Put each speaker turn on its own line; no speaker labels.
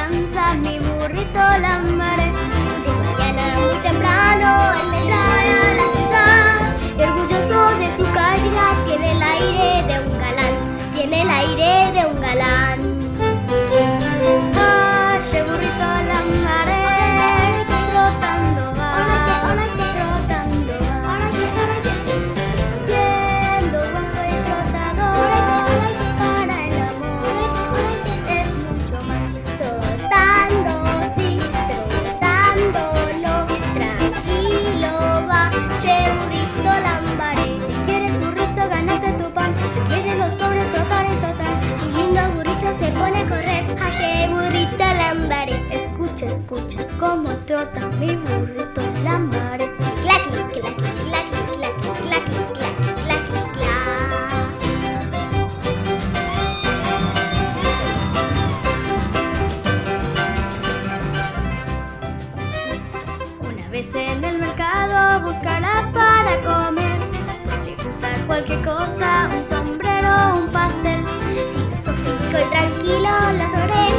confianza, mi burrito lambaré. De mañana muy temprano él me trae a la ciudad y orgulloso de su calidad tiene el aire de un galán, tiene el aire de un galán. Ay, burrito lambaré, trotando va, trotando va, siendo guapo y trotador para el amor es mucho más. Trotando, sí, trotándolo, tranquilo va, che burrito lambaré. Si quieres burrito, gánate tu pan, es que de los pobres trotar y trotar, y lindo burrito se pone a correr. Ay, burrito lambaré, escucha, escucha cómo trota mi burrito lambaré. Clac, clac, clac, clac, clac, clac, clac, clac, clac. Una vez en el mercado buscará para comer, pues le gusta cualquier cosa, un sombrero, un pastel. Filosófico y tranquilo, las orejas